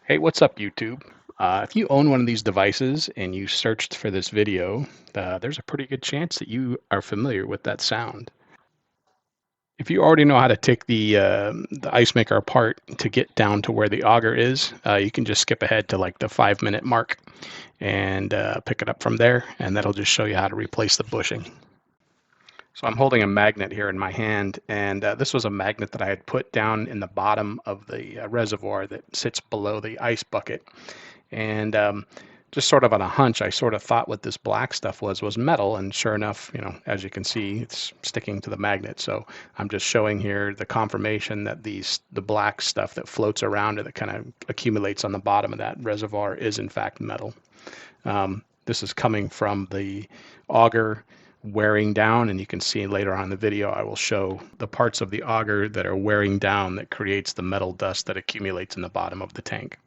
Hey, what's up, YouTube? If you own one of these devices and you searched for this video, there's a pretty good chance that you are familiar with that sound. If you already know how to take the ice maker apart to get down to where the auger is, you can just skip ahead to like the 5-minute mark and pick it up from there, and that'll just show you how to replace the bushing. So I'm holding a magnet here in my hand, and this was a magnet that I had put down in the bottom of the reservoir that sits below the ice bucket. And just sort of on a hunch, I sort of thought what this black stuff was metal, and sure enough, as you can see, it's sticking to the magnet. So I'm just showing here the confirmation that the black stuff that floats around it, that kind of accumulates on the bottom of that reservoir, is in fact metal. This is coming from the auger wearing down, and you can see later on in the video I will show the parts of the auger that are wearing down that creates the metal dust that accumulates in the bottom of the tank.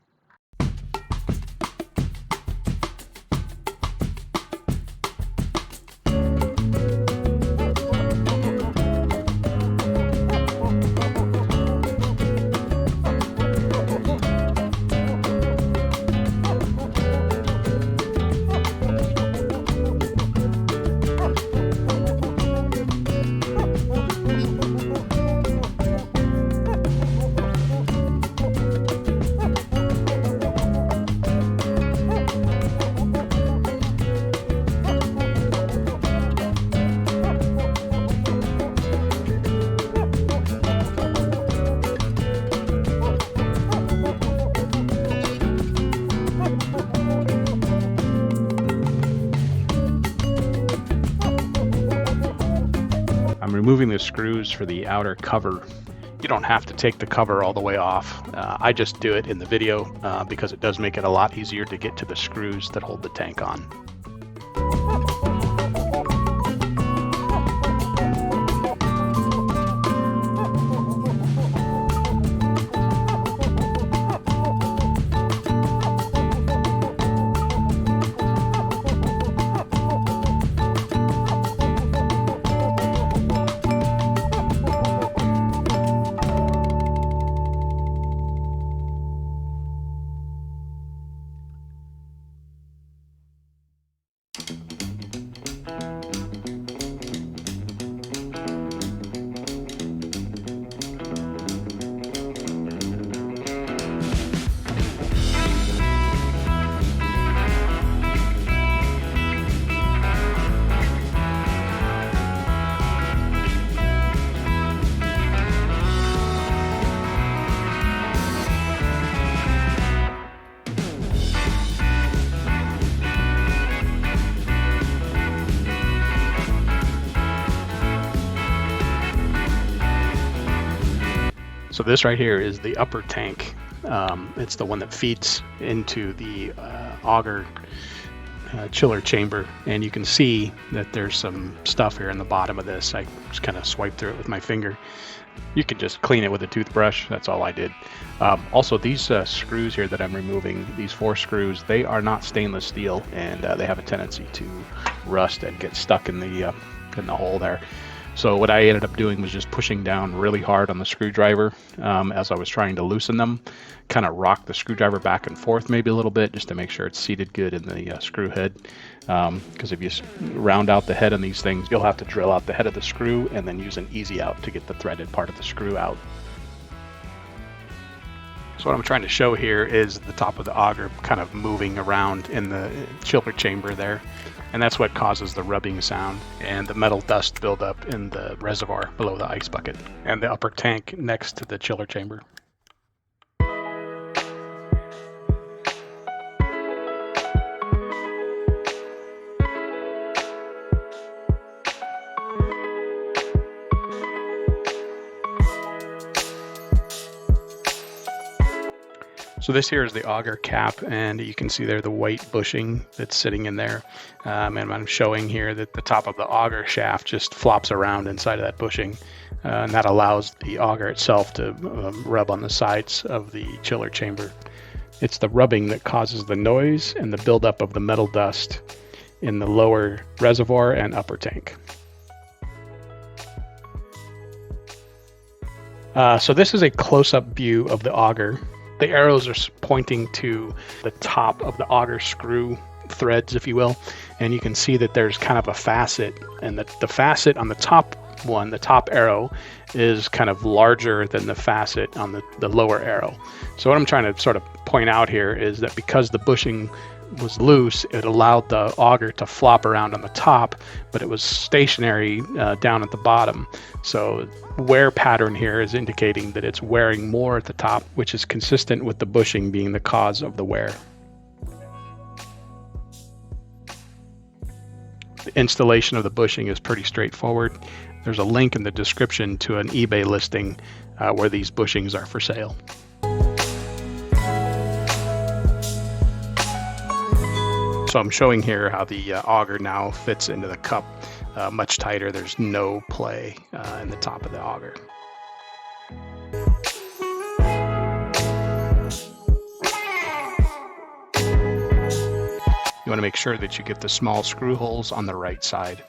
I'm removing the screws for the outer cover. You don't have to take the cover all the way off. I just do it in the video because it does make it a lot easier to get to the screws that hold the tank on. So this right here is the upper tank. It's the one that feeds into the auger chiller chamber, and you can see that there's some stuff here in the bottom of this. I just kind of swiped through it with my finger. You can just clean it with a toothbrush. That's all I did. Also, these screws here that I'm removing, these 4 screws, they are not stainless steel, and they have a tendency to rust and get stuck in the hole there. So what I ended up doing was just pushing down really hard on the screwdriver as I was trying to loosen them, kind of rock the screwdriver back and forth maybe a little bit just to make sure it's seated good in the screw head. Because if you round out the head on these things, you'll have to drill out the head of the screw and then use an easy out to get the threaded part of the screw out. So what I'm trying to show here is the top of the auger kind of moving around in the chiller chamber there. And that's what causes the rubbing sound and the metal dust buildup in the reservoir below the ice bucket and the upper tank next to the chiller chamber. So this here is the auger cap, and you can see there the white bushing that's sitting in there. And I'm showing here that the top of the auger shaft just flops around inside of that bushing, and that allows the auger itself to rub on the sides of the chiller chamber. It's the rubbing that causes the noise and the buildup of the metal dust in the lower reservoir and upper tank. So this is a close-up view of the auger. The arrows are pointing to the top of the auger screw threads, if you will, and you can see that there's kind of a facet, and the facet on the top one, the top arrow, is kind of larger than the facet on the lower arrow. So what I'm trying to sort of point out here is that because the bushing was loose, it allowed the auger to flop around on the top, but it was stationary down at the bottom. So wear pattern here is indicating that it's wearing more at the top, which is consistent with the bushing being the cause of the wear. The installation of the bushing is pretty straightforward. There's a link in the description to an eBay listing where these bushings are for sale. So I'm showing here how the auger now fits into the cup much tighter. There's no play in the top of the auger. You want to make sure that you get the small screw holes on the right side.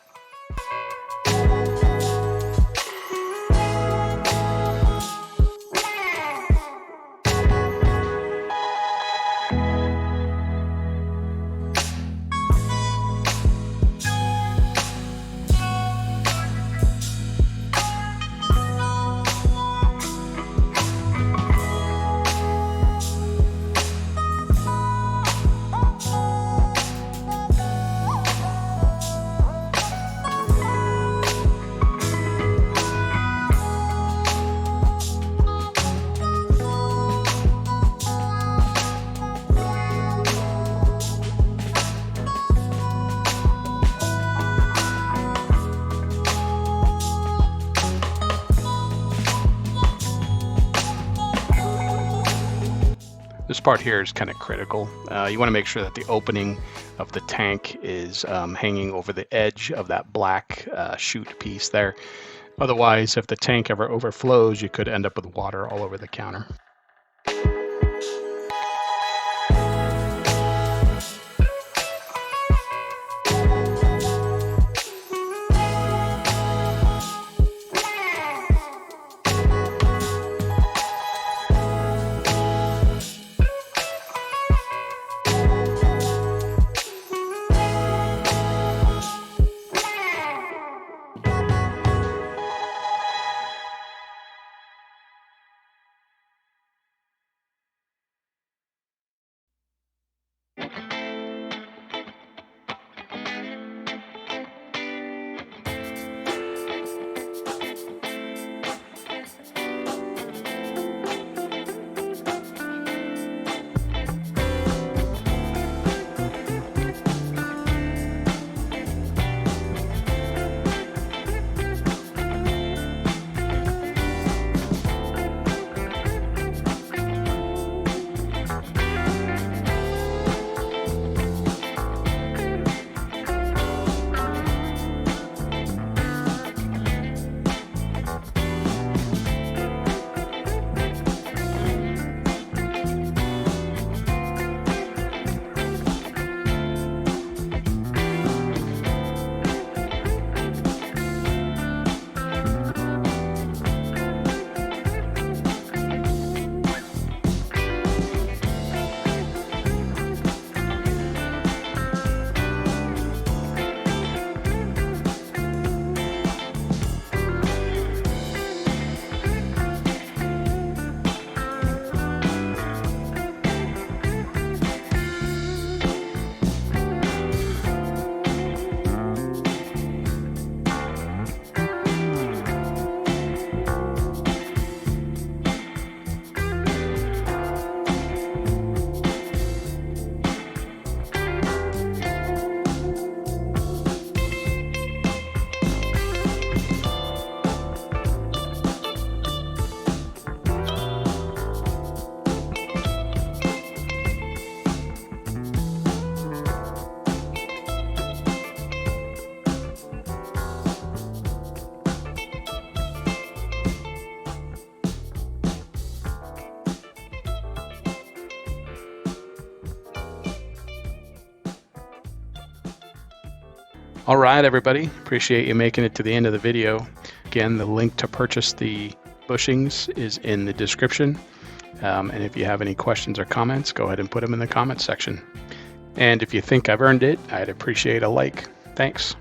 This part here is kind of critical. You want to make sure that the opening of the tank is hanging over the edge of that black chute piece there. Otherwise, if the tank ever overflows, you could end up with water all over the counter. All right, everybody. Appreciate you making it to the end of the video. Again, the link to purchase the bushings is in the description. And if you have any questions or comments, go ahead and put them in the comments section. And if you think I've earned it, I'd appreciate a like. Thanks.